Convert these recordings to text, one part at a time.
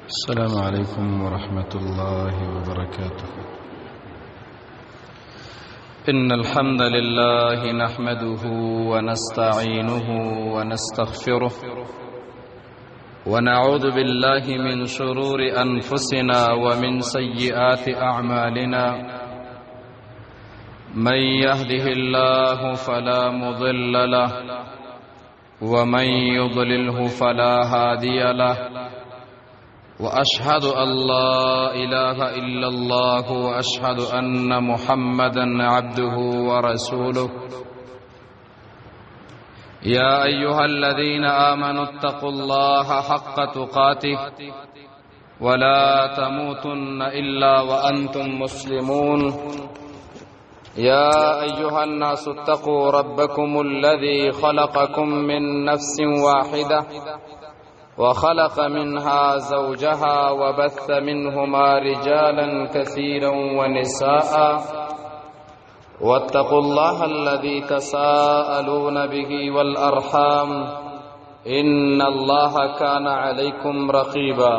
السلام عليكم ورحمة الله وبركاته. إن الحمد لله نحمده ونستعينه ونستغفره ونعوذ بالله من شرور أنفسنا ومن سيئات أعمالنا. من يهده الله فلا مضل له ومن يضلله فلا هادي له، وأشهد أن لا إله إلا الله وأشهد أن محمدا عبده ورسوله. يا أيها الذين آمنوا اتقوا الله حق تقاته ولا تموتن إلا وأنتم مسلمون. يا أيها الناس اتقوا ربكم الذي خلقكم من نفس واحدة وخلق منها زوجها وبث منهما رجالا كثيرا ونساء، واتقوا الله الذي تساءلون به والأرحام إن الله كان عليكم رقيبا.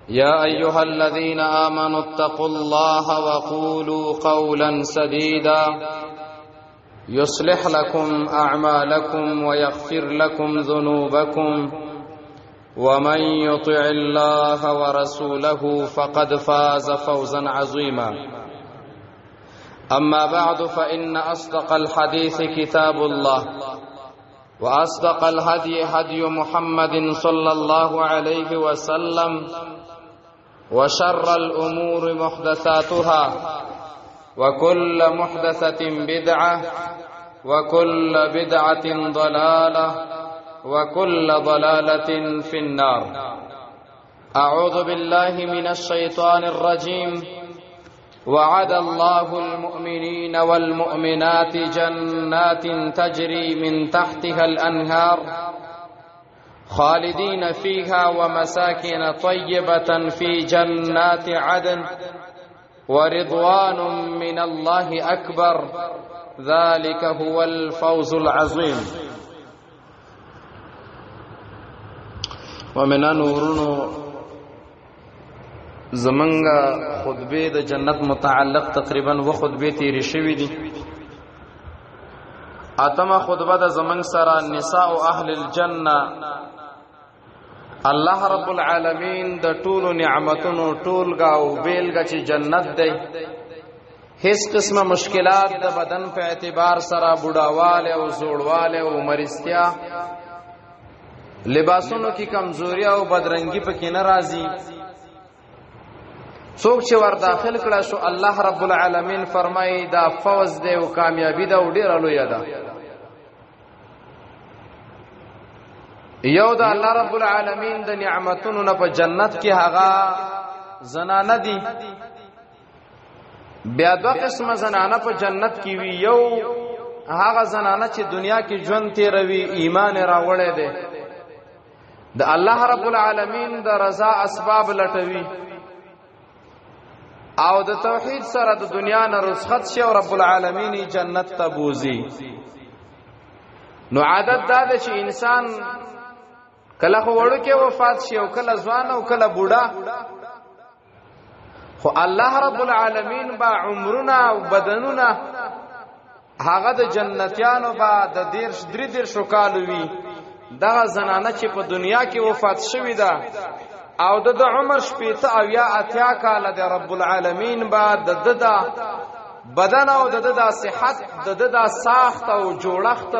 يا أيها الذين آمنوا اتقوا الله وقولوا قولا سديدا يصلح لكم أعمالكم ويغفر لكم ذنوبكم، ومن يطع الله ورسوله فقد فاز فوزا عظيما. أما بعد، فإن أصدق الحديث كتاب الله، وأصدق الهدي هدي محمد صلى الله عليه وسلم، وشر الأمور محدثاتها، وكل محدثة بدعة، وكل بدعة ضلالة، وكل ضلالة في النار. أعوذ بالله من الشيطان الرجيم. وعد الله المؤمنين والمؤمنات جنات تجري من تحتها الأنهار خالدين فيها ومساكن طيبة في جنات عدن ورضوان من الله أكبر، ذلك هو الفوز العظيم. ومنا نورونو زمنگا خطبه د جنت متعلق تقریبا و خطبه تیری شوی دی. اتمه خطبه د زمنگ سره نساء اهل الجنه. الله رب العالمین د ټولو نعمتونو ټولګه او بیلګه چې جنت دی، هیڅ قسمه مشکلات د بدن په اعتبار سره بوډاواله او زوړواله او مرستیا، لباسونو کی کمزوری او بدرنګي پکې ناراضي. څوک چې ور داخل کړه شو، الله رب العالمین فرمایي دا فوز دی او کامیابی ده او ډیر لوی ده. یو د الله رب العالمین د نعمتونو نه په جنت کې هغه زنانه دي. بیا دوه قسمه زنانه په جنت کې وی. یو هغه زنانه چې دنیا کې ژوند تیروي، ایمان راوړی دی، د الله رب العالمین د رضا اسباب لټوي او د توحید سره د دنیا نه رخصت شي او رب العالمین جنت ته بوزي. نو عادت دا ده چې انسان کله خو وړو کې وفات شي او کله ځوان او کله بوډا، خو الله رب العالمین با عمرنا او بدننا هغه د جنتیانو با د درې کال وي. دغه زنانه چې په دنیا کې وفات شوی ده او د عمر شپېته او یا اتیا کاله د رب العالمین با د بدن او د صحت د ساخت او جوړښت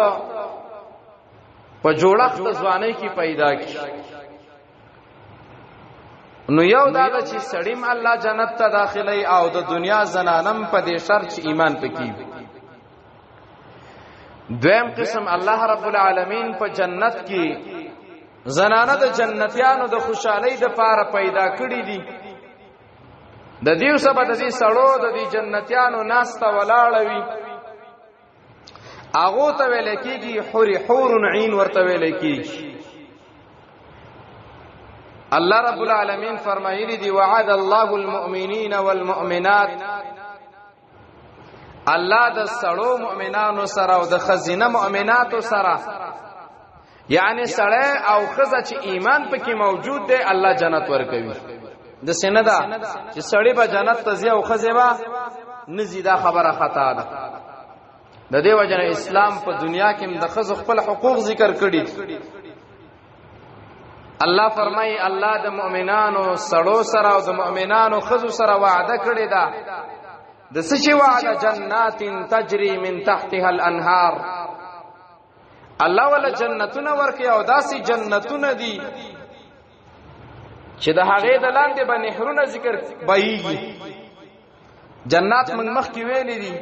په جوړښت ځواني کې پیدا کی. نو یو دا چې سړیم الله جنت ته داخلي او د دنیا زنانم په دې شرط ایمان پکې. دویم قسم الله رب العالمین په جنت کې زنانه د جنتیانو د خوشحالۍ د پاره پیدا کړې دي. د دې سبب د دې سړو د دې جنتیانو ناسته ولاړوي، هغه ته ویل کېږي حور عین ورته ویل کېږي. الله رب العالمین فرمایلی دی وعد الله المؤمنین والمؤمنات. الله د سړو مؤمنانو سره او د خزینه مؤمناتو سره یعنی سړی او خزه چې ایمان پکې موجود دی الله جنت ورکوي. د سیندا چې سړی به جنت ته ځي او خزه به نزي، دا خبره خطا ده. د دې وجه اسلام په دنیا کې د خزو خپل حقوق ذکر کړي. الله فرمایي الله د مؤمنانو سړو سره او د مؤمنانو خزو سره وعده کړی ده. د څه شي وعده؟ جنات تجري من تحتها الانهار. الله ولا جنتونه ورکي او داسي جنتونه دي چې د هغه د لاندې به نهرونه ذکر بهيږي. جنات من مخ کې ویلې دي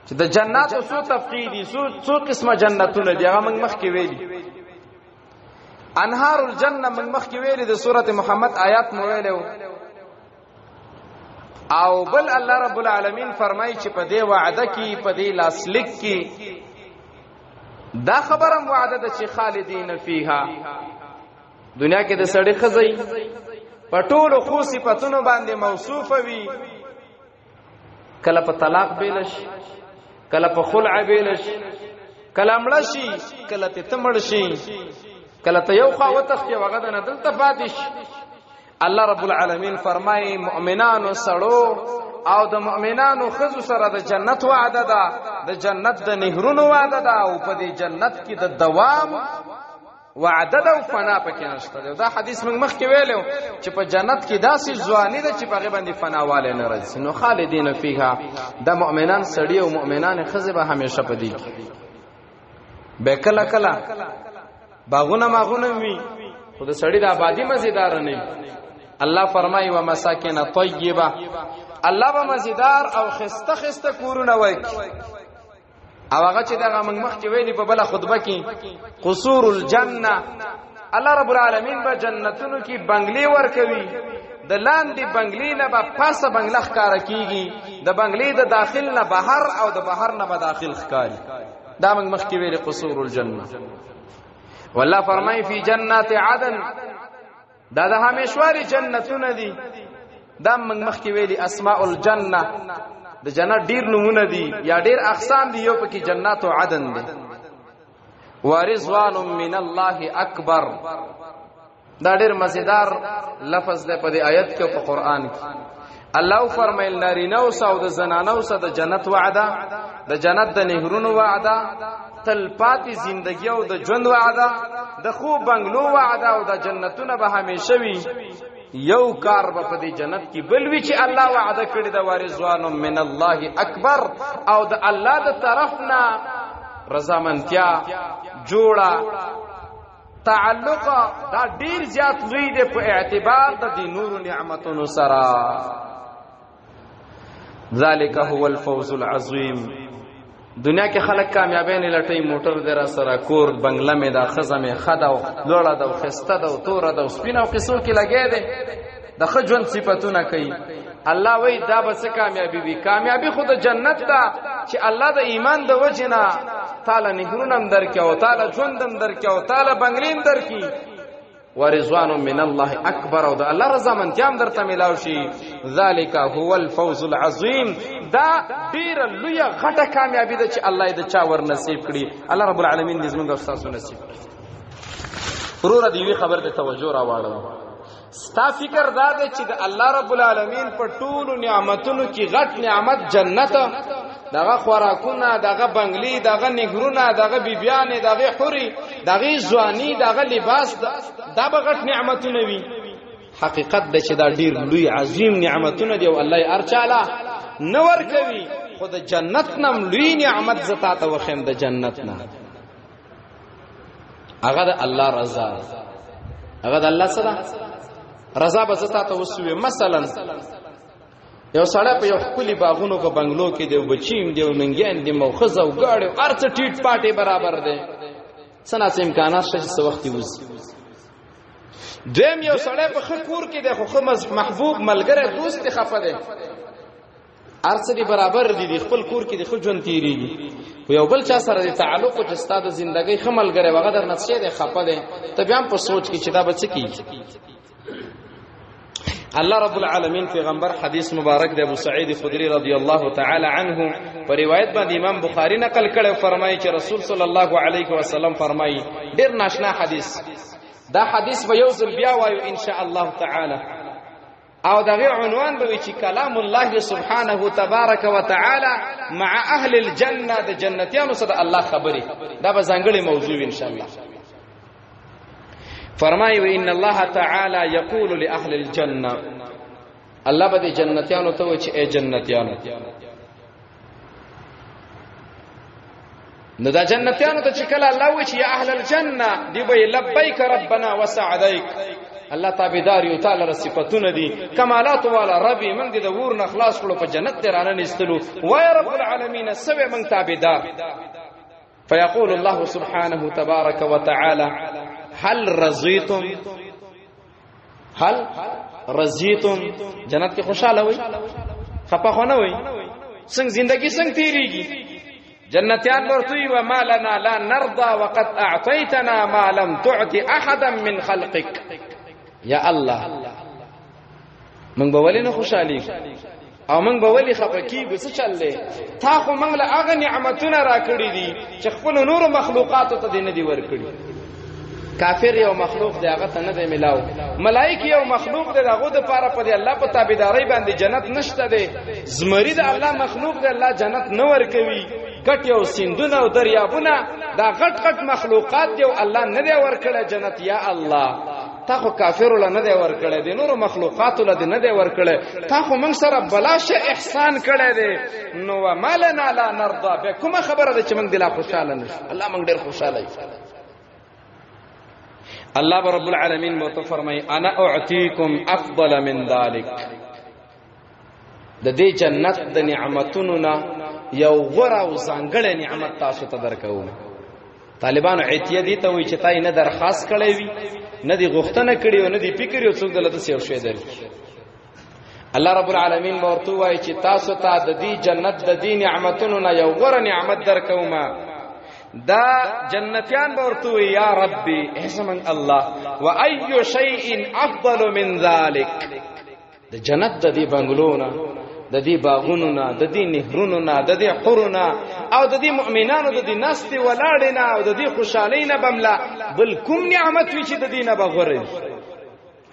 چې د جنات او څو تفقیدي څو قسمه جنتونه دي، هغه من مخ کې ویلي. انهار الجنه من مخ کې ویلي د سوره محمد آیات مو ویلو. او بل الله رب العالمین فرمایي چې په دې وعده کې په دې لاسلیک کې دا خبرم وعده ده چې خالدین فیها. دنیا کې د سړی خزي په ټولو خو صفاتونو باندې موصوفه وي، کله په طلاق بیلش، کله په خلع بیلش، کله مړ شي، کله ته تمړ شي، کله ته یو خواوته کې وغه نه دلته پاتش. الله رب العالمین فرمایي مؤمنانو سړو او د مؤمنانو خزو سره د جنت وعده ده، د جنت د نهرونو وعده ده، او په دې جنت کې د دوام وعده ده او فنا پکې نشته. دا حدیث موږ مخکې ویلو چې په جنت کې داسې ځواني ده چې په هغه باندې فناواله نه راځي. نو خالدین فیها، د مؤمنان سړي او مؤمنان خزه به همیشه پدې کې به کله کله باغونه ماغونه وي، خو د سړي د آبادی مزیدار نه وي. الله فرمایي و مساکن طیبه، الله به مزیدار او خسته خسته کورونه وایي. او هغه چې دا موږ مخکې ویلي په بل خطبه کې قصور الجنه، الله رب العالمین به جنتونو کې بنگلي ورکوي. د لاندې بنگلي نه به پاسه بنگله ښکارا کیږي، د بنگلي د داخل نه بهر او د بهر نه به داخل ښکاري. دا موږ مخکې ویلي قصور الجنه. والله فرمای فی جنات عدن، دا د همیشواري جنتونه دي. دا موږ مخکې ویلي اسماء الجنه، د جنت ډیر نمونه دي یا ډیر اقسام دي، یو پکې جنات عدن دي. ورضوان من الله اکبر، دا ډیر مزیدار لفظ دی په دې آیت کې او په قران کې. الله فرمایل نارینه او د زنانو سره د جنت وعده، د جنت د نهرونو وعده، تل پاتې زندگی او د ژوند وعده، د خوب بنگلو وعده او د جنتونه به همیشه وي. یو کار به په دې جنت کې بل وی چې الله وعده کړی دا ورضوان من الله اکبر، او د الله د طرف نه رضامندیا جوړه تعلق دا ډیر زیات لوی دی په اعتبار د دې نور نعمتونو سره. ذالک هو الفوز العظیم. دنیا کې خلک کامیابی نه لټي، موټر در سره، کور بنگله می دا، خزه می خدا او لوړه دا، خسته دا، تور دا، سپینه او قصو کې لګې ده، د خجون صفاتونه کوي. الله وای دا به څه کامیابی وي؟ کامیابی خود جنت ده چې الله د ایمان د وجنه تعالی نهرونم درکې او تعالی ژوندم درکې او تعالی بنگلین درکې. ورضوان من الله اکبر، او د الله رضا منتیام درته ملاو شي. ذالک هو الفوز العظیم، دا ډیر لوی غټه کامیابی ده چې الله دې چا ور نصیب کړي. الله رب العالمین دې زموږ استاد نصیب کړي. ورور دې وی خبر ته توجه راوړل. ستا فکر دا ده چې د الله رب العالمین په ټولو نعمتونو کې غټ نعمت جنت، دغه خوراکونه، دغه بنگلی، دغه نهرونه، دغه بیبیانې، دغه حوري، دغه ځواني، دغه لباس، دا به غټ نعمتونه وي. حقیقت ده چې دا ډیر لوی عظیم نعمتونه دی او الله یې ارچاله نور کوي. خود جنت نم لوی نعمت زتا ته وخم د جنت نه، هغه د الله رضا، هغه د الله سره رضا به زتا ته وسوي. مثلا یو سړی په یو خپل باغونو په بنگلو کې دی، بچیم دی، ننګین دی، موخزه او گاړي ارڅ ټیټ پاټي برابر دی، سناس امکانات شته چې وخت وځي. دیم یو سړی په خکور کې دی، خو محبوب ملګری دوست خپه دی، ارڅ دی برابر دی، خپل کور کې دی، خو جون تیریږي. یو بل چا سره دی تعلق چې ستاسو د ژوندۍ خملګری وغه در نشي دی، خپه دی. ته بیا په سوچ کې چې دا به څه کیږي. الله رب العالمین پیغمبر حدیث مبارک د ابو سعید خدری رضی الله تعالی عنه په روایت باندې امام بخاری نقل کړي فرمایي چې رسول صلی الله علیه وسلم فرمایي ډیر ناشنا حدیث دا حدیث به یو ځل بیا وایو ان شاء الله تعالی او دغه عنوان به چې کلام الله سبحانه تبارک وتعالى مع اهل الجنه د جنتیانو سره الله خبري دا به ځانګړي موضوع ان شاء الله فرمایي ان الله تعالی یقول لاهل الجنه الله به جنتیانو ته و چې اے جنتیانو نو دا جنتیانو ته چې کله الله و چې یا اهل الجنه دی به لبیک ربنا وسعدیک الله تابعدار یو تعالی صفاتونه دي کمالات والا ربي من دي د ور نه خلاص کړو په جنت ته رانه نستلو وای رب العالمین سوي من تابعدار فيقول الله سبحانه تبارك وتعالى هل رضيتم جنت کې خوشاله وي خپه خونه وي څنګه زندگی څنګه تیریږي جنتیان ورته وي ما لنا لا نرضى وقد اعطيتنا ما لم تعط احدا من خلقك یا الله من به ولې نه خوشالي او من به ولې خپکیږو څه چللې تا خو موږ له هغه نعمتونه راکړي دي چې خپل نور مخلوقات ته دې نه دي ورکړي کافر یو مخلوق دی هغه ته نه دی ملاو ملائکه یو مخلوق دی هغه د پاره په الله په تابعداري باندې جنت نشته دی زمری د الله مخلوق دی الله جنت نه ورکوي ګټ یو سیندونه او دریابونه دا غټ غټ مخلوقات دی الله نه دی ورکړي جنت یا الله تا خو کافر له نه دی ورکړي دي نور مخلوقات له نه دی ورکړي تا خو موږ سره بلاشه احسان کړي دي نو مالنا لا نرضى به کومه خبره ده چې موږ دلا خوشاله نشو الله موږ ډیر خوشاله یو الله رب العالمین مو فرمای انا اعطيكم افضل من ذلك د دې جنت د نعمتونو نه یو غره او ځانګړې نعمت تاسو ته درکوم طالبانو عتیه دي ته وي چې تای نه درخواست کړی وي نه دی غوښتنه کړی او نه دی فکر یو څوک دلته سیو شي درکې الله رب العالمین ورته وایي چې تاسو ته د دې جنت د دې نعمتونو نه یو غره نعمت درکوم دا جنتیان ورته وي یا ربي احسن الله واي شيء افضل من ذلك د جنت د دې بنگلونه د دې باغونو نه د دې نهرونو نه د دې حورونه او د دې مؤمنانو د دې نست ولاړینا او د دې خوشالۍ نه بملا بل کوم نعمت وی چې د دې نه بغوري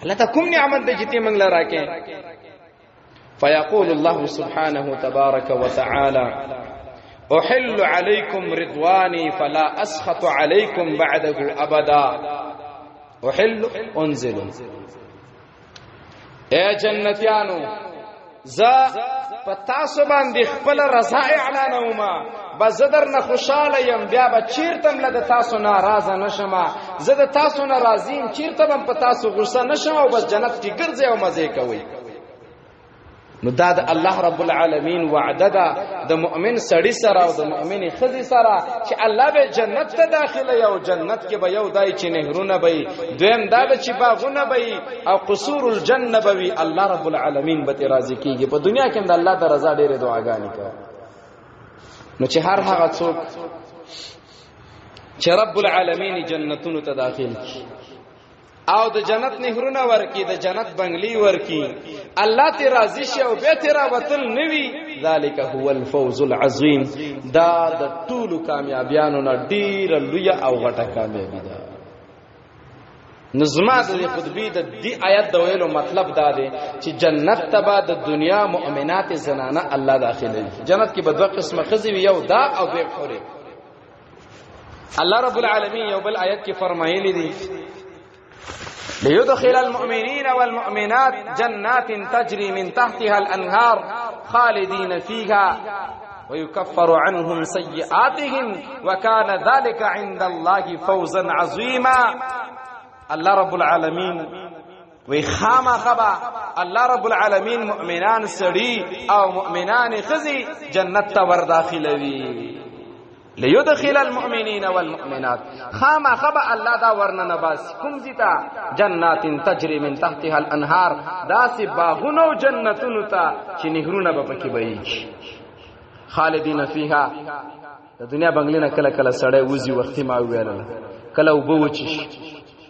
الله ته کوم نعمت د جتی منګل راکې فيقول الله سبحانه تبارك وتعالى احل عليكم رضواني فلا اسخط عليكم بعده ابدا احل انزل اے جنتیانو ز پتاسو باندې خپل رضا اعلانوما بزدر نه خوشاله يم بیا به چیرتم له تاسو ناراضه نشم زه د تاسو ناراضیم چیرته په تاسو غصه نشم او بس جنت کې ګرځي او مزه کوي نو دا د الله رب العالمین وعده ده د مؤمن سړی سره او د مؤمن خزي سره چې الله به جنت ته داخله یو جنت کې به یو دای چې نهرونه به دویم دا به چې باغونه به او قصور الجنه به الله رب العالمین به راضي کیږي په دنیا کې د الله د رضا ډېرې دعاګانې کوي نو چې هر هغه څوک چې رب العالمین جنتونو ته داخل کی او د جنت نهرونه ورکی د جنت بنگلی ورکی الله ته راضی شي او به تیرا وتل نوی ذالک هو الفوز العظیم دا د ټولو کامیابیانو نه ډیر لوی او غټه کامیابی ده نظمات د خطبی د دې آیت د ویلو مطلب دا دی چې جنت تبا د دنیا مؤمنات زنانه الله داخلي جنت کې به دوه قسمه خزي یو دا او به حوري الله رب العالمین یو بل آیت کې فرمایلی دی ليدخل المؤمنين والمؤمنات جنات تجري من تحتها الأنهار خالدين فيها ويكفر عنهم سيئاتهم وكان ذلك عند الله فوزا عظيما الله رب العالمين وخام خبا الله رب العالمين مؤمنان سري او مؤمنان خزي جنت ور داخلوي ليدخل المؤمنين والمؤمنات خام خبا الله دا ورنه باس کوم زیتا جنات تجري من تحتها الانهار داس باغونو جنتونو تا چې نهرونه به پکې بهيږي خالدین فیها د دنیا بنگلینا کله کله سړی وزي وختي ما ویل کله وبو چی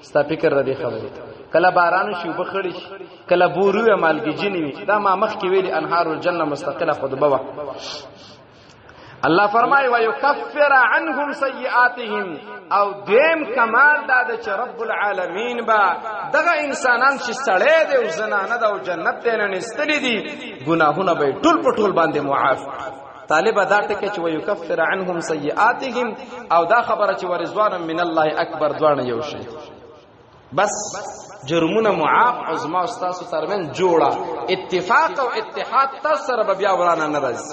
ستا فکر ردی خبره کله باران شي وبخړي کله بورو مالګي جنوي دا ما مخ کې ویلي انهار الجنه مستقله خطبه وا الله فرمای و یکفر عنهم سیئاتهم او دیم کمال دا چې رب العالمین با دغه انسانان چې سړی دی او زنانه د او جنت ته نه نستلی دي ګناهونه به ټول په ټول باندې معاف طالب دا ټکه چې و یکفر عنهم سیئاتهم او دا خبره چې ورزوان من الله اکبر دوانه یو شي بس جرمونه معاف عظما استاد ترمن جوړه اتفاق او اتحاد تاسو بیا ورانه ناراض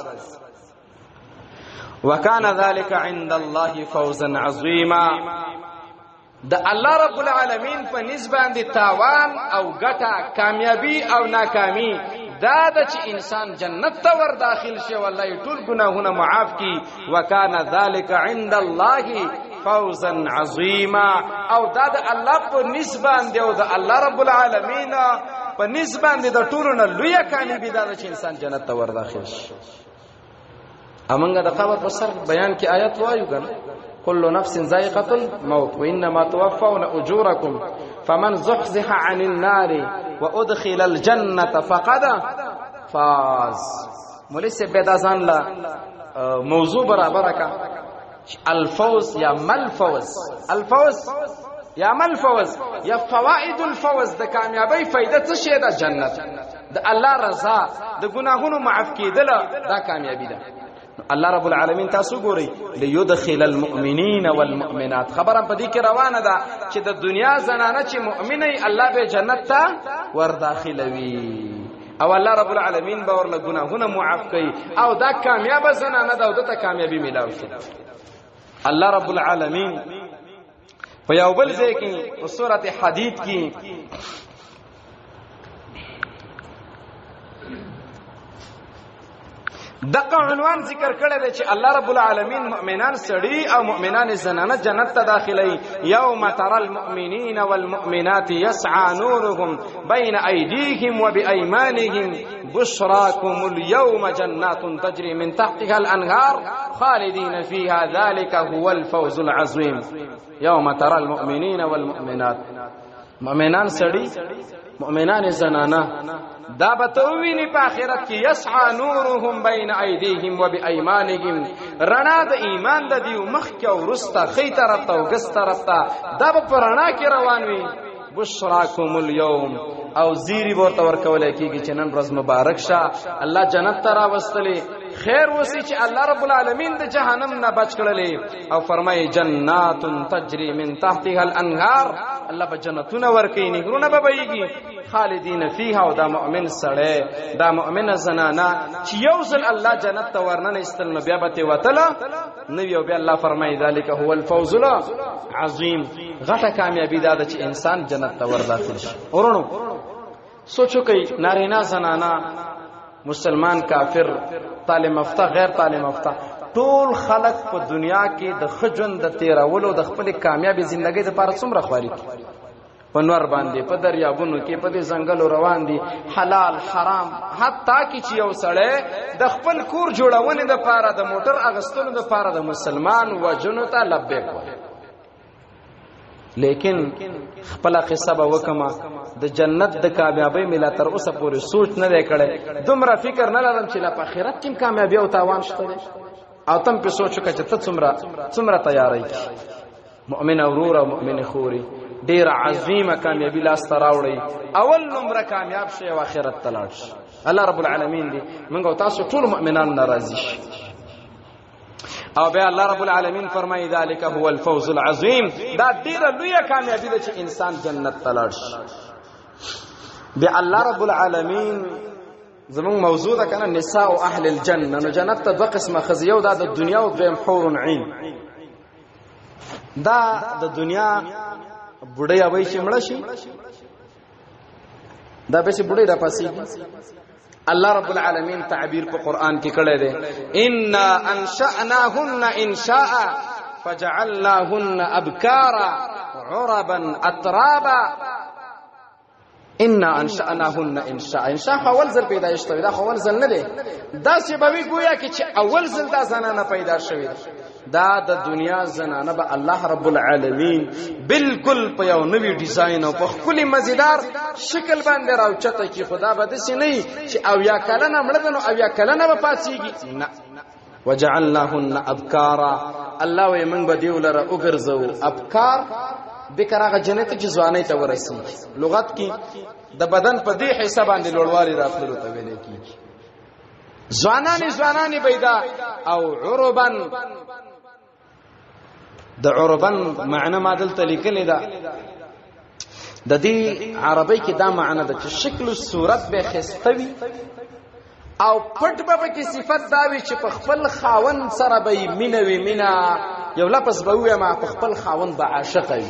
وكان ذلك عند الله فوزا عظيما د الله رب العالمین په نسبت دي تاوان او ګټه کامیابی او ناکامی دا د چې انسان جنت ته ور داخل شي والله ټول ګناهونه معاف کی وكان ذلك عند الله فوزا عظيما او دا د الله په نسبت دی او د الله رب العالمین په نسبت دی د ټولو نه لوی کامیابی دا چې انسان جنت ته ور داخل شي امنګه د قبر په سر بیان کې آیت وایو کنه كل نفس ذائقة الموت وإنما توفون أجوركم فمن زحزح عن النار وأدخل الجنة فقد فاز مولس بدازان لا موضوع برابر کا الفوز یا مل فوز الفوز یا مل فوز یا فوائد الفوز د کامیابی فائدہ څه شه د جنت د الله رضا د ګناهونو معاف کیدل دا کامیابی ده الله رب العالمین تاسو ګورئ ليدخل المؤمنین والمؤمنات خبره په دې کې روانه ده چې د دنیا زنانه چې مؤمنه الله به جنت ته ور داخلوي او الله رب العالمین به ورله ګناهونه معاف کوي او دا کامیاب زنانه ده او دته کامیابی ملاوي شي الله رب العالمین په یو بل ځای کې په سورته حدید کې دغه عنوان ذکر کړی دی چې الله رب العالمین مؤمنان سړي او مؤمنان زنانه جنت ته داخلي یوم ترى المؤمنین والمؤمنات يسعى نورهم بين ايديهم وبايمانهم بشراكم اليوم جنات تجري من تحتها الانهار خالدين فيها ذلك هو الفوز العظيم يوم ترى المؤمنين والمؤمنات مؤمنان سړي مؤمنان زنانه دا بتوینی په آخرت کې یسعى نورهم بین ایدیهم و بایمانهم رڼا د ایمان د دیو مخ کې او رستا خې طرف ته او ګس طرف ته دا په رڼا کې روان وي بشراکم اليوم او زیری ورته ورکول کېږي چې نن ورځ مبارک شه الله جنت ته راوستلې خیر وسی چې الله رب العالمین د جهنم نه بچ کړلې او فرمایي جنات تجري من تحتها الانهار الله به جنتونه ورکې نهرونه به بهيږي خالدین فیها او دا مؤمن سړی دا مؤمن زنانه چې یو ځل الله جنت ته ورننه استل نو بیا به ته وتله نو یو بیا الله فرمایي ذالک هو الفوز العظیم غټه کامیابی دا چې انسان جنت ته ور داخل شي ورونو سوچو کوي نارینا زنانه مسلمان کافر تعلیم یافته غیر تعلیم یافته ټول خلق په دنیا کې د خجن د تیرولو د خپل کامیابی ژوندۍ لپاره څومره خواري په نور باندې په دریابونو کې په دې ځنګلو روان دي حلال حرام حتی کې چې یو سړی د خپل کور جوړونې لپاره د موټر اغستلو لپاره د مسلمان وجنو ته لبیک وایي لیکن خپل قصه به وکما د جنت د کامیابی ملا تر اوسه پورې سوچ نه دی کړی دومره فکر نه لرم چې لا په آخرت کې کامیابی او تاوان شته او تم په سوچ وکړه چې ته څومره تیاری مؤمن اورور او مؤمن خوري ډیر عظیمه کامیابی لاس تراوړي اول نمبر کامیاب شي او آخرت تلاړ شي الله رب العالمین دې موږ تاسو ټول مؤمنان ناراضي شي او بیا الله رب العالمین فرمایي ذالک هو الفوز العظیم دا ډیره لوی کامیابی ده چې انسان جنت تلاړ شي بیا الله رب العالمین زمون موضوع ده کنه نساء اهل الجنه نو جنت ته دوه قسمه خزیو دا د دنیا او د حور عین دا د دنیا بډای اوی چې مړ شي دا به چې بډای را پاسي الله رب العالمین تعبیر په قران کې کړی دی ان انشأناهن انشاء فجعلناهن ابکارا عربا اترابا ان انشأناهن انشاء اول ځل پیدایش ته دا اول ځل نه دی دا چې به وی گویا کې چې اول ځل دا زنانه پیدا شوی دا د دنیا زنانه به الله رب العالمین بالکل په یو نوی ډیزاین او په خپل مزیدار شکل باندې راوچته کی خدا به دې نه چې او یا کلنه مړدنو او یا کلنه به پاتېږي نه وجعلناهن ابکارا الله وي من به دیولره وګرځو ابکار بکراغه جنت چې ځواني ته ورسي لغت کې د بدن په دې حساب باندې لوړوالي راتلو ته ویل کیږي ځوانانی پیدا او عربن د عربن معنی ما دلته لیکل دا د دې عربی کې دا معنی د شکل او صورت به خستوي او پټ به کې صفت داوي چې په خپل خاون سره به مینوي مینا یو لپس به وي ما په خپل خاون به عاشق وي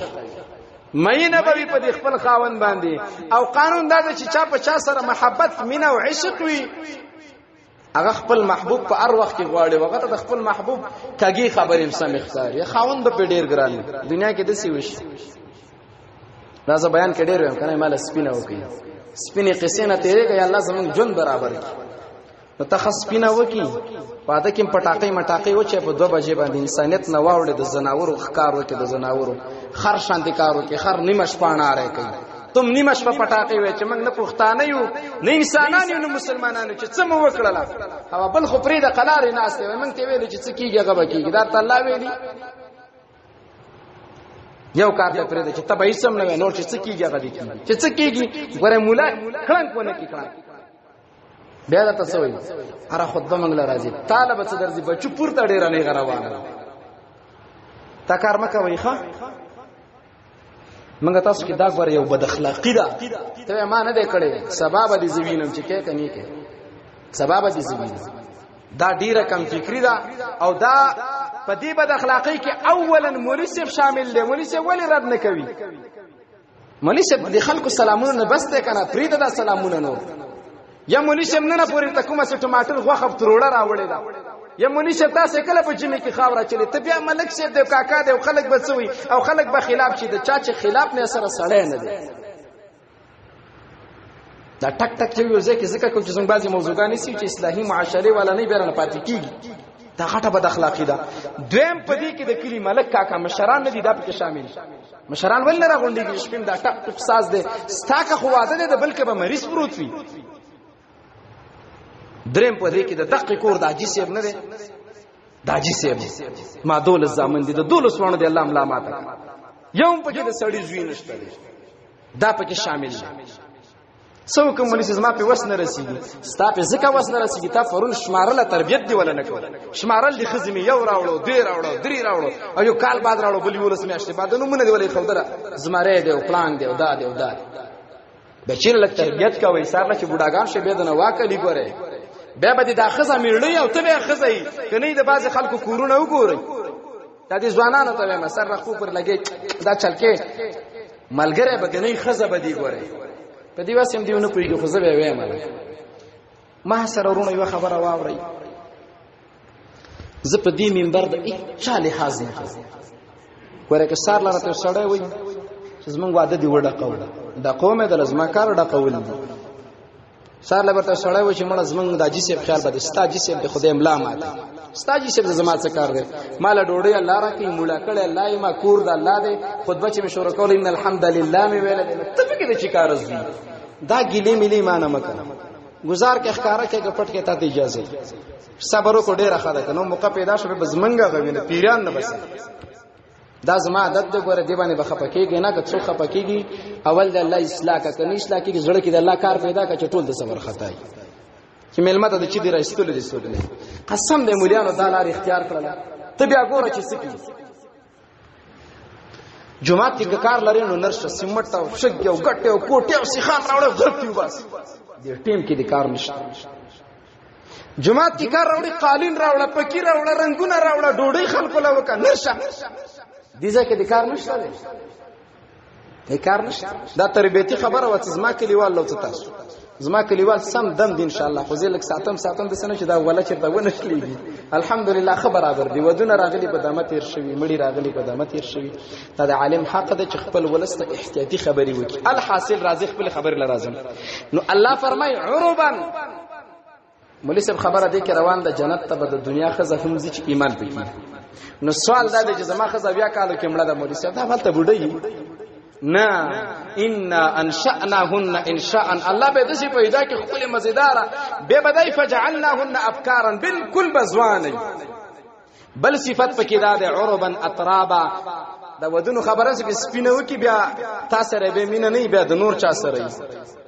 مینه به په خپل خاون باندې او قانون دا چې چا په چا سره محبت مینا او عشق وي هغه خپل محبوب په هر وخت کې غواړي وخت د خپل محبوب کږي خبرې سم اختیار یا خاون به ډېر ګران دنیا کې دسی وش راځه بیان کې ډېر ویم کنه مال سپینه وکي سپینه قصې نه تیرې کوي الله زمون جون برابر کړي نو تخصپینه وکي پاده کې پټاقې مټاقې و چې په 2 بجې باندې انسانيت نه واوړي د زناورو ښکار وکي د زناورو خر شانتي کار وکي خر نیمش پاڼه راي کوي تم نیمش په پټاقې وې چې موږ نه پښتانه یو نه انسانان یو نه مسلمانانو چې څه مو وکړل او بل خو پرې د قلارې ناشته موږ ته ویل چې څه کیږي هغه بکیږي دا الله ویلي یو کار ته پرې چې تبه هیڅ نه نور چې څه کیږي هغه دي چې څه کیږي ګوره مولا کړنګ ونه کی کړنګ بیا دا څه وایي اره خطبه منګل راځي طالب څه درځي بچو پورته ډیر نه غروانه تا کار مکه وای ښا منګه تاسو کې دا غوړ یو بد اخلاقی ده ته ما نه دې کړې سبب دي زوینم چې کې کني کې سبب دي زوینم دا ډیره کم فکری ده او دا په دې بد اخلاقی کې اولا مولسف شامل دی مولسف ولی رد نه کوي مولسف د خلکو سلامونه بس ته کنه فرید دا سلامونه نور یا مولسف نه پوری ته کومه څه ټماټر غوخه پتروړه راوړې ده یا مولسف تاسو کله په جمی کې خاوره چلی ته بیا ملک شه د کاکا د خلک بچوي او خلک به خلاف شي د چا چې خلاف نه سره سړی نه دی دا ټک ټک چې یو ځکه ځکه کوم چې څنګه بعضی موضوعګانی سي چې اصلاحي معاشره والا نه بیرنه پاتې کیږي دا غټه بد اخلاقی ده دویم پدې کې د کلی ملک کاکا مشران نه دي دا پکې شامل مشران ول نه راغونډي شپم دا ټک ټک ساز دي ستاکه خو واده ده بلکې به مریض پروت وي دریم په دې کې د دقیق کور د عاجز سیب نه دی د عاجز سیب ما دول زامن دي د دول سونه دی الله ملامت یوم په کې د سړی زوی نشته دی دا پکې شامل دي سو کوم ملي زما په وس نه رسیږي ستا په ځکه وس نه رسیږي تا پرون شمارله تربيت دی ولا نه کول شمارل دي خزمي یو راوړو دی راوړو درې راوړو او یو کال بعد راوړو بلی ولس میاشتې بعد نو مونږ دی ولې خودره زماره دی او پلان دی او دا دی او دا بچیر لک تربيت کوي سارله چې بوډاګان شه بيدنه واکلی ګوره بیا به دا خزه میړی او ته به خزه کني د باز خلکو کورونه وګوري دا دي ځوانانو ته ما سر رخو پر لګي دا چلکه ملګری به کني خزه به دی ګوره په دې واسم دیونه پویږي خزه به وې مله ما سره ورونه یو خبره واوري زه په دې منبر د اچا لحاظ نه ګوره که سار لاره ته سړی وي چې زمونږ واده دی وړه قوله دا قومه د لازمه کار ډه قول دي سار لبرته سړی و چې مړ زمنګ د جسم خیال بده ستا جسم د خدای املا ماته ستا جسم د زما څه کار دی مال ډوړی الله راکې مولا کړه الله ما کور د الله دی خطبه چې مشوره کول ان الحمدلله می ویل ته فکر چې کار زی دا ګلی ملي معنی مکه گزار کې ښکارا کې پټ کې ته اجازه صبر کو ډیره خاله کنو موقع پیدا شوه به زمنګا غوینه پیران نه بس دا زما عادت د ګوره دی باندې بخپکیږي نه که څو خپکیږي اول د الله اصلاح کا کني اصلاح کې زړه کې د الله کار پیدا کا چټول د صبر خطای چې ملمت د چي دی راستول دي سولې قسم دې مليانو د لار اختیار کړل ته بیا ګوره چې سکی جمعه کې کار لري نو نرشه سیمټ او شګ او ګټه او کوټه او سیخان راوړل غلطي وباس دې ټیم کې د کار نشته جمعه کې کار راوړي قالین راوړل پکی راوړل رنگونه راوړل ډوډۍ خلکو لا وکړه نرشه دیزه کې د کار نشته دی کار نشته دا تربیتی خبره و چې زما کلیوال لو تاسو زما کلیوال سم دم دي ان شاء الله خو زه لک ساتم د سنه چې دا ولا چې دا ونه شلېږي الحمدلله خبر برابر دی ودونه راغلی په دمه تیر شوی مړی راغلی په دمه تیر شوی دا د عالم حق د خپل ولسته احتیاطي خبري وکي الحاصل راځي خپل خبر لازم نو الله فرمای عربا مولوی صاحب خبره دی کې روان د جنت ته د دنیا خزه هم چې ایمان پکې نو سوال دا دی چې زما خزه بیا کالو کې مړه د مولوی صاحب دا فالته بډای نا ان انشأناهن انشاء الله به دسی پیدا کې خپل مزیدار به بدای فجعلناهن افکارا بالکل بزواني بل صفت پکې دا ده عربا اطرابا دا ودونو خبره چې سپینو کې بیا تاسو ربه مين نه بیا د نور چا سره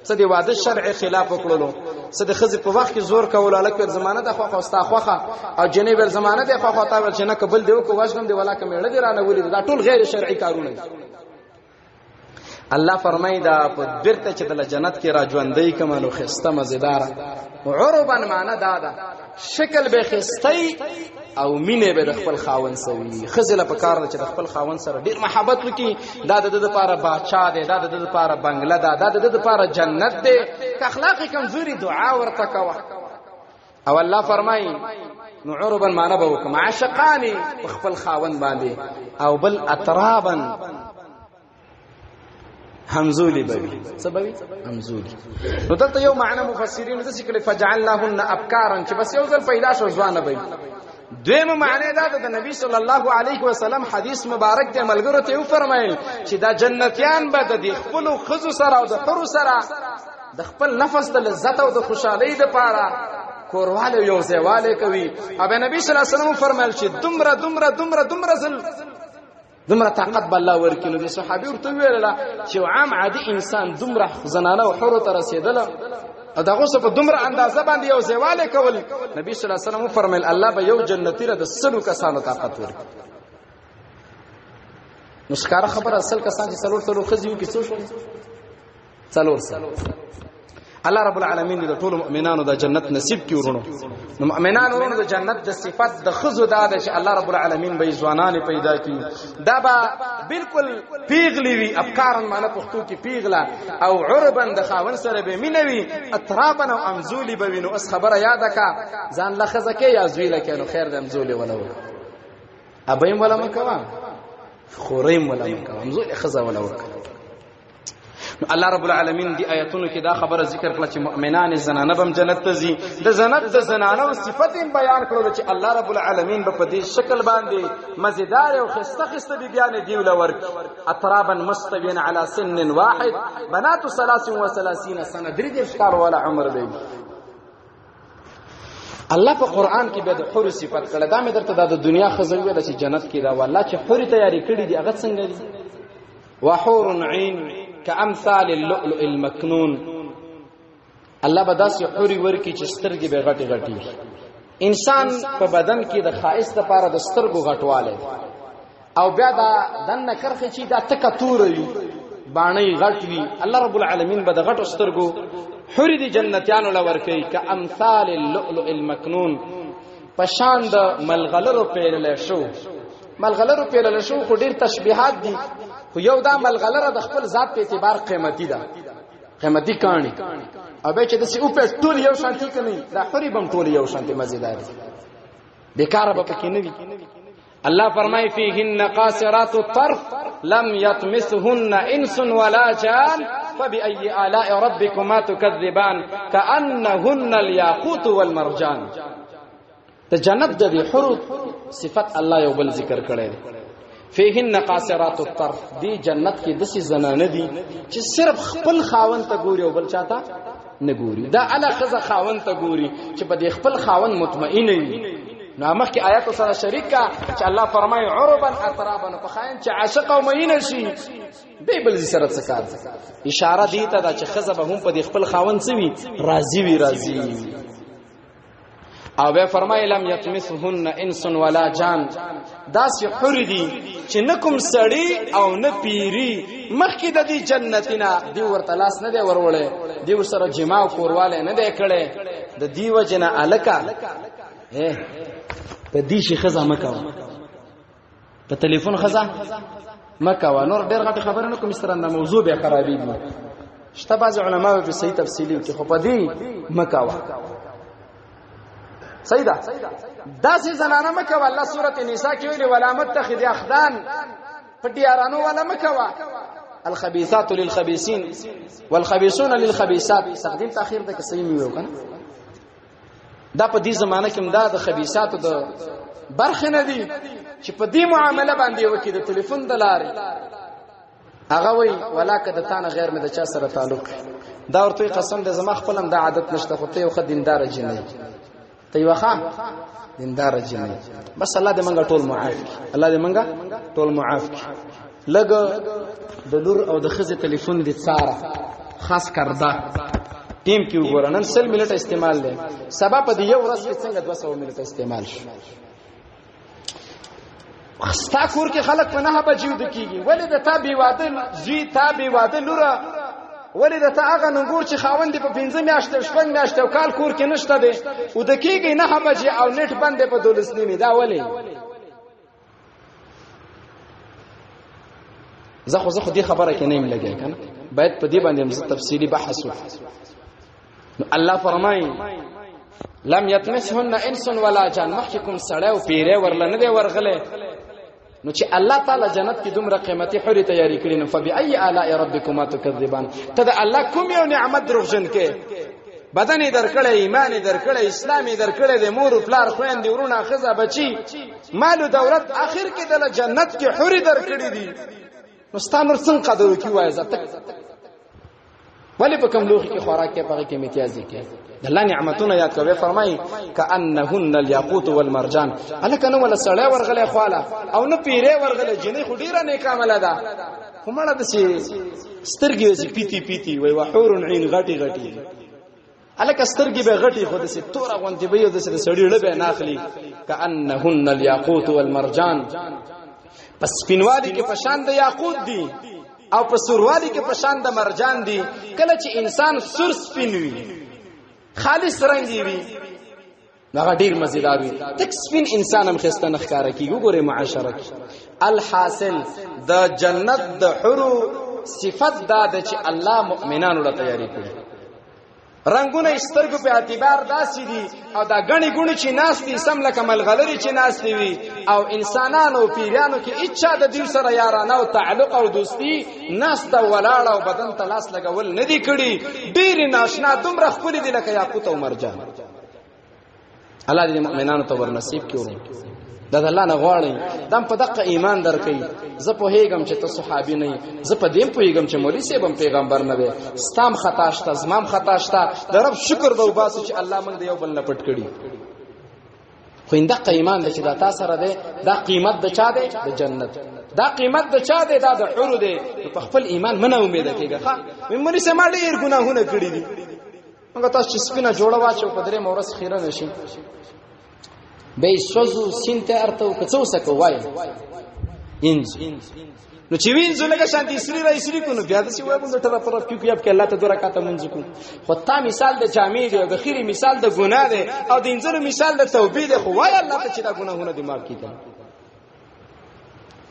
څه دی واده شرع خلاف وکړلو څه د خزې په وخت کې زور کول الک په زمانه د خو استا خوخه او جنې بل زمانه د خو تا ول چې نه قبل دیو کو واجب دی ولا کمېړه دی رانه ولید دا ټول غیر شرعي کارونه الله فرمای دا په برته چې د جنت کې را ژوندۍ کمالو خسته مزیدار عربا معنا دا شکل به خستای او مینه به د خپل خاون سوي خزله په کار چې د خپل خاون سره ډیر محبت وکي دا د لپاره باچا دی دا د لپاره بنگله دا د لپاره جنت دی که اخلاق کمزوري دعا ورته کوه او الله فرمای نو عربا معنا به وکم عاشقانی خپل خاون باندې او بل اطرابا همزولی بوي سبوي همزولی نو دلته یو معنا مفسرین د ذکر فجعلناهن ابکارا چې بس یو ځل پیدا شو ځوانه بوي دویمه معنی دا د نبی صلی الله علیه وسلم حدیث مبارک دی ملګرو ته فرمایل چې دا جنتیان به د خپل خزو سره او د حرو سره د خپل نفس د لذت او د خوشحالۍ د پاره کورواله یو ځواله کوي ابو نبی صلی الله علیه وسلم فرمایل چې دومره زل دومره طاقت بالله ورکینو دي صحابي ورته ویل چې عام عادي انسان دومره زنانه او حرو ته رسیدله او دغه څه په دومره اندازه باندې یو ځواله کول نبی صلی الله علیه وسلم فرمایل الله به یو جنتی را د سلو کسانو طاقت ورکړي مشکاره خبر اصل کسان چې څلور خزیو کې څو شو څلور الله رب العالمین د ټول مؤمنانو د جنت نصیب کی ورونو نو مؤمنانو د جنت د صفات د خزو د چې الله رب العالمین به ځوانان پیدا کی دا به بالکل پیغلی وی افکار معنی پختو کی پیغلا او عربا د خاون سره به مینوي اطرابا او امزولی به وینو اس خبره یاد کا ځان لخزه کې یا زویل کې نو خیر د امزولی ولو ابیم ولا مکوا خوریم ولا مکوا امزولی خزه ولو الله رب العالمین دی آیاتونو کې دا خبره ذکر کړه چې مؤمنان زنانه بم جنت ته ځي د جنت د زنانه او صفات بیان کړو چې الله رب العالمین په دې شکل باندې مزیدار او خسته بیان دی ولور اطرابا مستوین علی سن واحد بنات 33 سنه درې دې ښکار ولا عمر دی الله په قران کې به د حور صفات کړه دا مې درته د دنیا خزوی د جنت کې دا والله چې حور تیاری کړی دی هغه څنګه دي وحور عین كامثال اللؤلؤ المكنون الله بداس حوري ورکی چې سترګې به غټي انسان په بدن کې د خائص لپاره د سترګو غټواله او بیا دا دنه کرخه چې دا تکتوري باندې غټوي الله رب العالمین به د غټو سترګو حوري دي جنتیانو لور کوي كامثال اللؤلؤ المكنون پشان د ملغلرو پیرل شو خو ډیر تشبيهات دي خو یو دا ملغلره د خپل ذات په اعتبار قیمتي ده قیمتي کانی او به چې د سی او په ټول یو شانتي کني دا حری بم ټول یو شانتي مزیدار بیکاره به پکې نه وي الله فرمای فیهن قاصرات الطرف لم يطمثهن انس ولا جان فبأي آلاء ربكما تكذبان كأنهن الياقوت والمرجان ته جنت د حور صفات الله یو بل ذکر کړی فیهن قاصرات الطرف دی جنت کې دسي زنانه دي چې صرف خپل خاون ته ګوري او بل چاته نه ګوري دا الا خزه خاون ته ګوري چې په دې خپل خاون مطمئن وي نو مخکې آیات سره شریک کا چې الله فرمایي عربا اطرابا په خاين چې عاشق او مین شي دی بل سره څکار اشاره دی ته چې خزه به هم په دې خپل خاون سوي راضي او به فرمای لم یتمسهن انس ولا جان داس حور دي چې نکم سړی او نه پیری مخکې د دې جنتینا دی ورته لاس نه دی ورولې دی سره جما کورواله نه دی کړي د دیو جنا الکا په دې شي خزه مکه په ټلیفون خزه مکه و نور ډېر غټ خبره نه کوم سترنده موضوع به خرابېږي شته بعض علماء په صحیح تفصیلی کې خو په دې مکه و صحیح ده داسې زنانه مکه والله سورۃ النساء کې ویلي ولا متخذ اخدان پټیارانو ولا مکه الخبيثات للخبيثين والخبيثون للخبيثات تقدیم تاخير ده که صحیح نیو کنه دا په دې زمانه کې امداد خبيثات د برخه نه دي چې په دې معاملې باندې وکړي د ټلیفون د لارې هغه وی ولاکه د تانه غیر مې د چا سره تعلق دا ورته قسم دې زما خپلم د عادت نشته خو ته یو خد دیندار جنې ته یو ښه دیندار جنې بس الله دې منګه ټول معاف الله دې منګه ټول معاف لګ د لور او د خزه ټلیفون دې څاره خاص کردا ټیم کې وګورنن 100 منټه استعمال لې سبب دې یو ورځ کې څنګه 200 منټه استعمال شي ستا کور کې خلک په نه بجو د کیږي ولې د تا بي واده زی تا بي واده لوره ولې د تا هغه نګور چې خاوند په 15 میاشتې شپږ میاشتې او کال کور کې نشته دی او د کیږي نه بجې او نت بندې په دولسنی می دا ولې زه خو دې خبره کې نه لګی کنه باید په دې باندې موږ تفصیلی بحث وکړو الله فرمایي لم يتمسهن انس ولا جان محکم سړی او پیره ورل نه دی ورغله نو چې الله تعالی جنت کې دومره قیمتي حوري تیاری کړی نو فبأي آلاء ربكما تكذبان ته د الله کوم یو نعمت دروغجن کې بدن درکړې ایمان درکړې اسلام درکړې د مور او پلار خويندې ورونه خزه بچي مال او دولت اخر کې د جنت کې حوري درکړې دي نو ستانور څنګه قدر وکي وای زته ولی په کوم لوخي کې خوراک کې پغه کې امتیازي کې د الله نعمتونه یاد کوي فرمایي کأنهن الياقوت والمرجان الکه ولا سړی ورغله خواله او نه پیره ورغله جنې خډیره نه کامله ده همړه د سترګې سي پیتی پیتی وای وحور عين غټي غټي الکه سترګې به غټي خو د سي تور غونتی به د سړی لبه ناخلي کأنهن الياقوت والمرجان پس پینوالی کې پشان د یاقوت دي او په سوروالی کې پشان د مرجان دي کله چې انسان سور سپینوي خالص رنگي وي هغه ډیر مزیدار وي تک سپین انسان هم خسته نخکاره کیږي وګوره معاشره کې الحاصل د جنت د حورو صفت دا د چې الله مؤمنانو له تیاری کړي رنگونه سترګو په اعتبار داسې دي او دا غني ګونی چې ناس دي سم لکه ملغلري چې ناس دي او انسانانو او پیرانو کې اچا د دې سره یارانه او تعلق او دوستی ناس د ولاړ او بدن تلاس لګول نه دي کړي ډیر ناشنا دومره خپل دي لکه یاقوت او مرجان الله دې مؤمنانو ته ورنصیب کړي د الله نه غواړي دم په دغه ایمان درکې زه په هیګم چې ته صحابي نه زه په دې په هیګم چې مولوی صاحب هم پیغمبر نه وي ستام خطا شته زمام خطا شته د رب شکر به وباسو چې الله موږ یو بل نه پټ کړي خو انده ایمان د چې دا تاسو سره ده دا قیمت د چا ده د جنت دا قیمت د چا ده دا د حور ده په خپل ایمان منه امید کېږي ښا مې سم ډېر ګناهونه کړی دي موږ تاسو چې سپینه جوړه واچو په درې مورس خیره نشي به سوزو سینته ارته کڅو سکو وای انز نو چې وینځو لکه شانتي سری رئیسری کو نو بیا د سی وای په ټره پر کیو کې الله ته دوه رکعاته منځ کو خو تا مثال د جامع دی او د خيري مثال د ګناه دی او د انځلو مثال د توبې دی خو وای الله ته چې دا ګناهونه دماغ کیته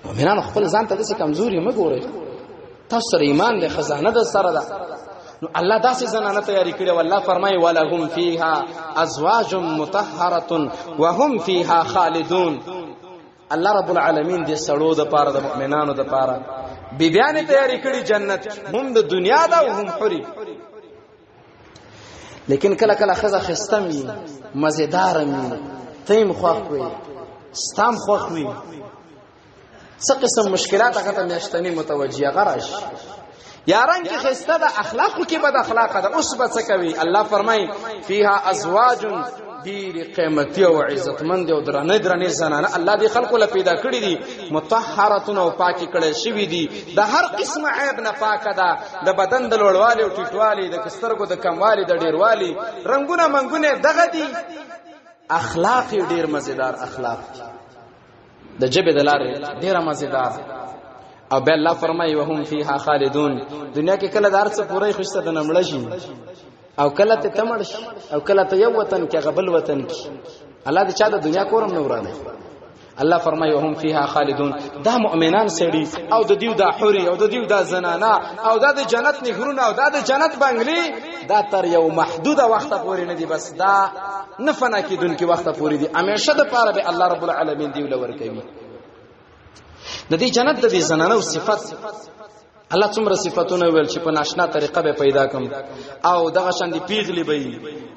مؤمنان خپل ځان ته د کمزوري مګوري تاسو سره ایمان د خزانه د سره ده نو الله داسې زنانه تیاری کړي او الله فرمایي ولهم فیها ازواج مطهره وهم فیها خالدون الله رب العالمین دې سړو د پاره د مؤمنانو د پاره بیبیانه تیاری کړي جنت هم د دنیا دا او هم حوري لیکن کله کله خزه خستمي مزیدار می تیم خوخوي ستام خوخوي څه قسم مشکلات هغه ته میاشتنی متوجیه غراش یاران کې خسته د اخلاقو کې بد اخلاق ده اوس به څه کوي الله فرمای فيها ازواج ډیر قیمتي او عزتمند او درنه زنانه الله دې خلقو له پیدا کړی دي مطهرتون او پاکي کړي شوی دي د هر قسم عیب نه پاکه ده د بدن د لوړوالي او ټیټوالي د کسترګو د کموالي د ډیروالي رنگونه منګونه دغه دي اخلاق ډیر مزیدار اخلاق د جبه د لارې ډیر مزیدار او به الله فرمایي وهم فيها خالدون دنیا کې کله دار څه پوره خوشته د نمړ شي او کله ته تمړ او کله ته یو وطن کې غبل وطن کې الله دې چا د دنیا کورم نه ورانه الله فرمایي وهم فيها خالدون دا مؤمنان سړي او د دیو دا حوري او د دیو دا زنانا او دا د جنت نهرونه او دا د جنت بنگلي دا تر یو محدوده وخت پورې نه دي، بس دا نه فنا کیدونکي وخت پورې دي، همیشه د پاره به الله رب العالمین دی ولور کوي. د دې جنت د دې زنانو صفات الله څومره صفاتونه ویل چې په ناشنا طریقه به پیدا کوم، او دغه شان دي پیغلی به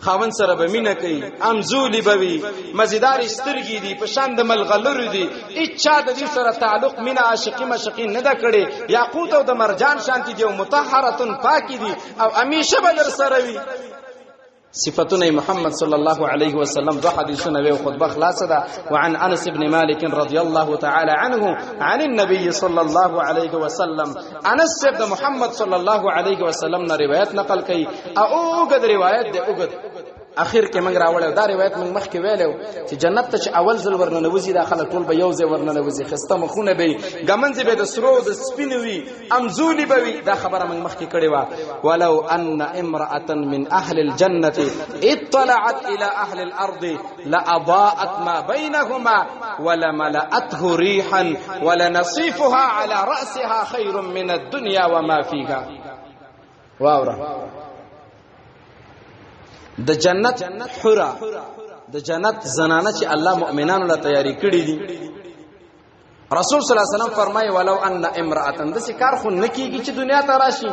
خاون سره به مینه کوي، امزولی به وي، مزیدار سترګې دي، په شان د ملغلر دي، اچا د دې سره تعلق مینه عاشقی مشقی نه دا کړي، یاقوت او د مرجان شانتی دي او مطهرتن پاکی دي او همیشه به در سره وي. صفاتنا محمد صلى الله عليه وسلم ذو حديثنا به خطبه خلاصه ده. وعن انس بن مالك رضي الله تعالى عنه عن النبي صلى الله عليه وسلم، انس بن محمد صلى الله عليه وسلم نے روایت نقل کی، او قد روایت ده اوګد اخر کې موږ راوړل دا روایت موږ مخکې ویلو چې جنت ته چې اول ځل ورننه وځي داخله ټول به یو ځای ورننه وځي، خسته مخونه به ګمنځ به د سرو د سپینوي، امزولي به وي. دا خبره موږ مخکې کړې و. ولو ان امراه من اهل الجنه اطلعت الى اهل الارض لاضاءت ما بينهما ولملأته ريحا ولنصيفها على رأسها خير من الدنيا وما فيها. واورا د جنت حورا، د جنت زنانه چې الله مؤمنانو له تیاری کړی دي، رسول صلی الله علیه وسلم فرمایي ولو ان امراه، د کار خو نکیږي چې دنیا ته راشي،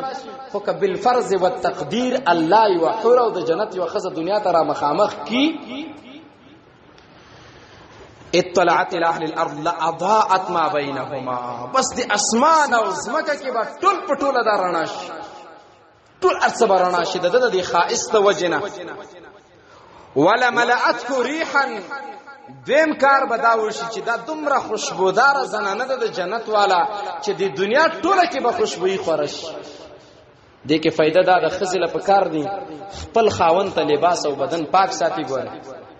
خو کبل فرض و تقدیر الله یو حورا او د جنت یو خزه دنیا ته را مخامخ کی، اطلعت الى اهل الارض لاضاءت ما بينهما، بس د اسمان او زمکه کې به ټول پټوله دارناش ټول ارسبرنا شدت د خائست وجنا. ولا ملأته ريحا، دیم کار بداوي چې دا دومره خوشبودار زنانه د جنت والا چې د دنیا ټوله کې به خوشبوئی خورش. دې کې فائدہ دا د خزل په کار دي خپل خاون ته لباس او بدن پاک ساتي، ګوره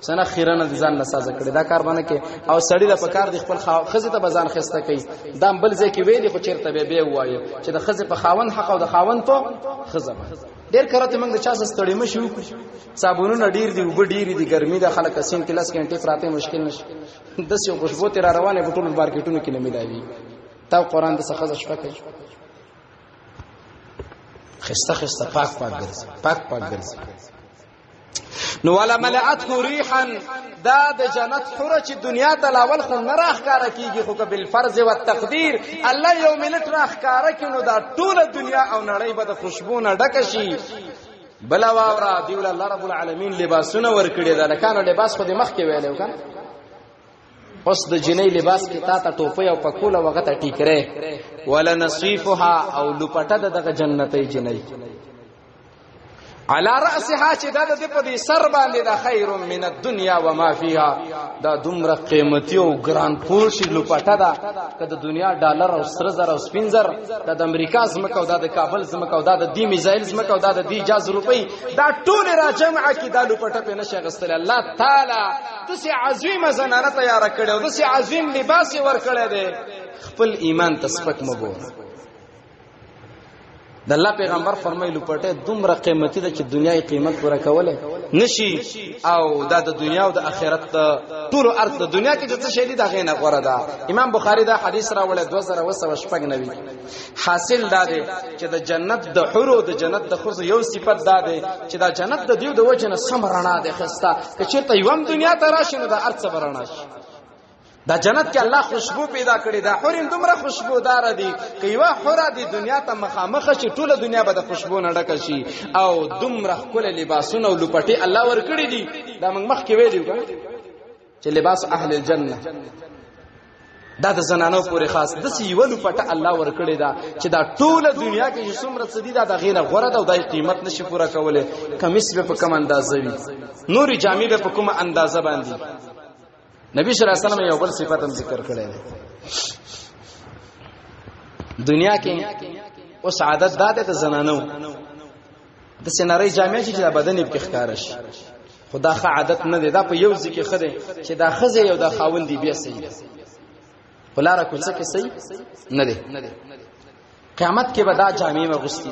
سنه خیرانه ځان نسازه کړي دا کار باندې کې، او سړی د په کار دي خپل خزه ته بزان خسته کوي. دا بل ځای کې ویلي خو چیرته به وایي چې د خزه په خاون حق او د خاون په خزه ډیر کرته موږ د چا ستړي مشو، صابونونه ډیر دي، وب ډیر دي، ګرمي د خلک اسین کلاس کې انټي فراته مشکل نشي، د سیو خوشبو تیر روانه په ټول مارکیټونو کې نه ملایوي. تا قرآن د څخه شپه کوي خسته خسته پاک ګرځي، پاک ګرځي. نو ولا ملأته ريحا، دا د جنت حوره چې دنیا ته لاول خو نه راخاره کیږي، خو کبل فرض و تقدیر الله یو منټ راخاره کینو دا ټول دنیا او نړۍ به د خوشبو نه ډک شي. بلا واورا دی ول الله رب العالمین لباسونه ورکړي، دا لکانو لباس خو د مخ کې ویلو کنه، اوس د جنې لباس کې تا ته ټوپه او پکوله وغته ټیکره. ولا نصيفها، او لپټه دغه جنتي جنې على رأسها چې دا د په دې سر باندې دا خیر من الدنيا وما فيها، دا دومره قیمتي او ګران پورشي لپټه ده کده دنیا ډالر او سره زر او سپینزر، د امریکا زمکه او د کابل زمکه او د دی میزایل زمکه او د دی جاز روپی، دا ټول را جمع کی دا لپټه په نشه غستل. الله تعالی تاسو عظیم زنانه تیار کړو، تاسو عظیم لباس ور کړی دی، خپل ایمان تسبک مګو. د الله پیغمبر فرمایلو پټه دومره قیمتي ده چې دنیاي قیمت پوره کوله نشي، او دا د دنیا او د آخرت ټول ارض د دنیا کې چې شهید دا غینه غوړه ده. امام بخاری دا حدیث راوړل 2290. حاصل دا دی چې د جنت د حور د جنت د خص یو صفت دا دی چې دا جنت د دیو د وجنه سمرنا ده خستا، چې چیرته یوم دنیا ته راشي نو د ارض سمرنا شي. دا جنت کې الله خوشبو پیدا کړی، دا حورین دومره خوشبودار دي چې یو حوره د دنیا ته مخامخ شي ټوله دنیا به د خوشبو نه ډک شي، او دومره خپل لباسونه او لپټي الله ور کړی دي. دا موږ مخکې ویلو چې لباس اهل الجنه دا د زنانو پورې خاص د سی یو لپټه الله ور کړی دا چې دا ټوله دنیا کې څومره څه دا د غینه غوړه ده او د قیمت نشي پوره کوله. کمیس به په کوم اندازه وي، نوري جامې به په کوم اندازه باندې. نبی صلی الله علیه وسلم یو بل صفات هم ذکر کړی دی. دنیا کې اوس عادت دا ده د زنانو د سناري جامع چې د بدن په ښکار شي، خدا خ عادت نه دی، دا په یو ځکه خده چې دا خزه یو د خاوند دی بیا صحیح ده، ولاره کوڅه کې صحیح نه دی. قیامت کې به دا جامع مغستی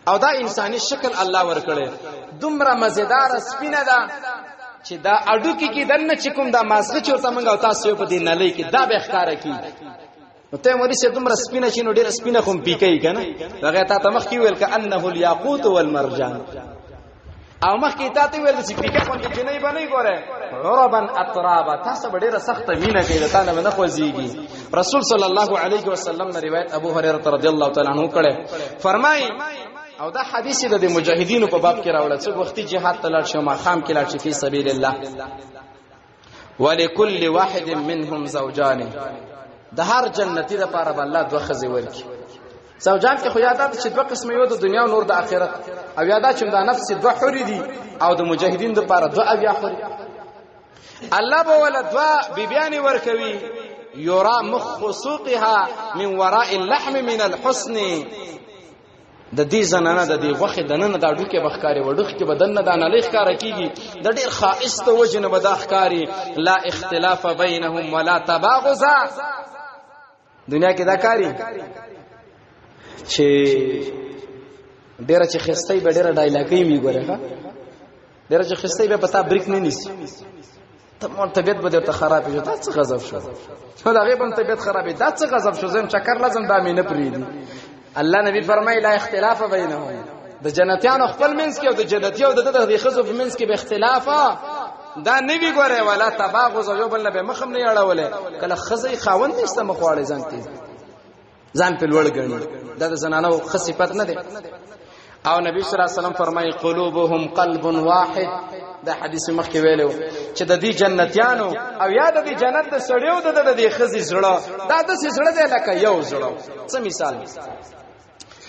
او دا انساني شکل الله ورکړي، دومره مزیدار سپینه ده چې دا اډو کې دنه چې کوم دا ماسغه چورته منګ او تاسو په دې نلې کې دا به ښکارا کی. ته موري سه دومره سپینه شي نو ډیر سپینه کوم پیکي کنه هغه ته مخ کی ویل کانه الیاقوت والمرجان او مخ کی ته ویل چې پیکه کوم چې نه بنئ ګوره عربا اطرابا تاسو ډیره سخت مینه کوي ته نه خوځيږي رسول صلی الله علیه وسلم نے روایت ابو هريره رضی الله تعالی عنہ کړه فرمای او دا حدیث د مجاهدینو په باب کې راوړل چې وختي jihad تلل شو ما خام کې لاړ شي فی سبیل الله ولکل واحد منهم زوجان د هر جنتی لپاره به الله دوه خزي ورکي زوجان کې خو یادات چې دوه قسمه یو د دنیا او نور د آخرت او یادات چې د نفس دوه حوري دي او د مجاهدین لپاره دوه اویا حوري الله به ول دوه بیبيان ورکوي یرا مخسوقها من وراء اللحم من الحسن د دې زنانه د دې وخت دنه د اډو کې بخکاری وډخ کې بدن نه د انالیخ کار کیږي د ډیر خاص ته وجنه بداخکاری لا اختلاف بینهم ولا تباغض دنیا کې دا کاری چې ډیر چې خستای به ډیر ډایلاګي می ګوره ها ډیر چې خستای به پتا بریک نه نیسی ته مون طبيعت به ته خراب شي دا څه غضب شو دا غیبم طبيعت خرابې دا څه غضب شو زم چکر لازم دا مینه پریدي الله نبی فرمای لا اختلاف بینهم د جنتیانو خپل منځ کې او د جنتیو د خزو په منځ کې به اختلاف دا نبی ګوره ولا تباغض یو بل به مخم نه اړولې کله خزي خاوند نشته مخواړي ځان په لوړ غني دا د زنانو خصيفت نه ده او نبی صلی الله علیه وسلم فرمای قلوبهم قلب واحد دا حدیث مخکې ویلو چې د دې جنتیانو او یا د دې جنت د سړیو د دې خزي زړه دا د زړه دی لکه یو زړه څه مثال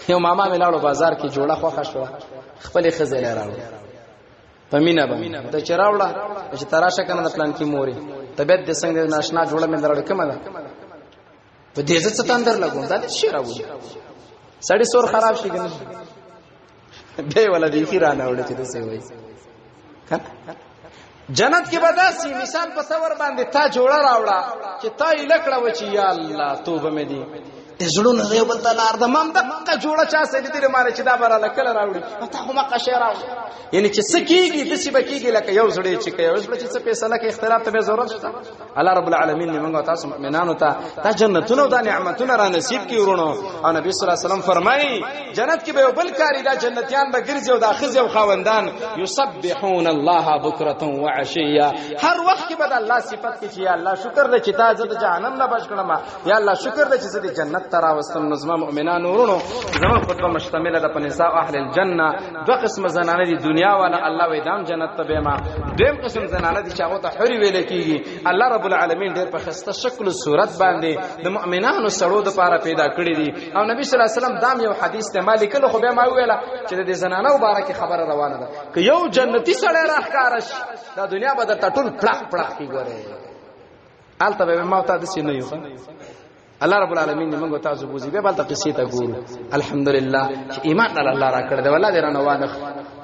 یو ماما ملاړو بازار کې جوړه خوخه شو خپل خزي لراړو پمینه به ته چراوړه چې تراشه کنه د پلان کې موري طبيعت د څنګه ناشنا جوړه مې درړ کومه ده په دې څه تاندر لګون دا شي راوړي سړی سور خراب شي کنه به ولا دې خیرانه وړي چې څه وایي جنت کې بداسي مثال په څور باندې تا جوړه راوړه چې تا یې لکړه و چې یا الله توبه مې دي زړونه یو بل ته لار د مام دغه جوړه چا سې دې ماره چې دا براله کله راوړي ته هم قشه راوړي یعنی چې سکیږي د سی بکیږي لکه یو زړی چې کوي اوس به چې فیصله کې اختلاف ته ضرورت شته الله رب العالمین نه موږ تاسو مؤمنانو ته تا جنتونو او د نعمتونو را نصیب کی ورونو او نبی صلی الله علیه وسلم فرمایي جنت کې به بل کاری دا جنتیان به ګرځي او د اخذ او خاوندان یسبحون الله بکرة وعشیا هر وخت کې به الله صفات کې چې الله شکر دې چې تا زه د جهنم نه بچ کړم یا الله شکر دې چې زه د جنت ترا وستم نظم مؤمنان ورونو زمون خطبه مشتمله ده په نساء اهل الجنه دو قسم زنانه دي دنیا والا الله ویدام جنت ته به ما دیم قسم زنانه دي چې هغه ته حوري ویل کیږي الله رب العالمین ډېر په خسته شکل صورت باندې د مؤمنانو سړو د پاره پیدا کړی دي او نبی صلی الله علیه وسلم دام یو حدیث ته مالک له خو به ما ویلا چې د زنانه مبارک خبره روانه ده که یو جنتی سړی راخکارش دا دنیا به د ټټول پړق پړق کی ګوره البته به ما ته د سینې یو الله رب العالمین موږ تاسو بوزي به بل قصې ته ګورو الحمدلله چې ایمان الله را کړ دی والله دې رانه وانه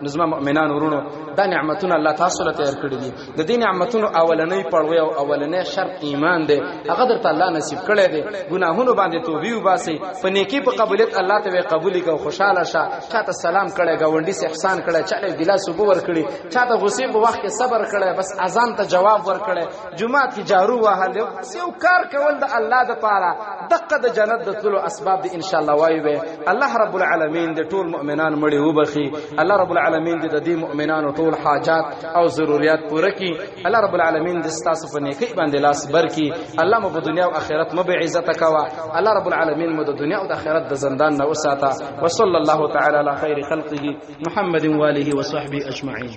نظم مؤمنان ورونو دا نعمتونه الله تاسو له تیار کړی دي د دې نعمتونو اولنې پړوي او اولنې شرط ایمان دی هغه درته الله نصیب کړی دی ګناهونو باندې توبې وباسي په نیکی په قبولیت الله ته قبولي کو خوشاله شه چاته سلام کړی گاونډي سي احسان کړی چاله ګلاس وګ ور کړی چاته غصې په وخت کې صبر کړی بس اذان ته جواب ور کړی جمعه کې جارو وهل یو کار کول د الله د پاره دغه د جنت د تلو اسباب دي ان شاء الله وایي الله رب العالمین د ټول مؤمنان مړي وبخي الله رب العالمین د دې مؤمنانو ټول حاجات او ضرورت پوره کړي الله رب العالمین د ستاسو په نیکی باندې لاس برکي الله مو په دنیا او آخرت مو به عزت کوا الله رب العالمین مو د دنیا او د آخرت د زندان نه وساته وصلی الله تعالی علی خیر خلقه محمد و آله و صحبه اجمعین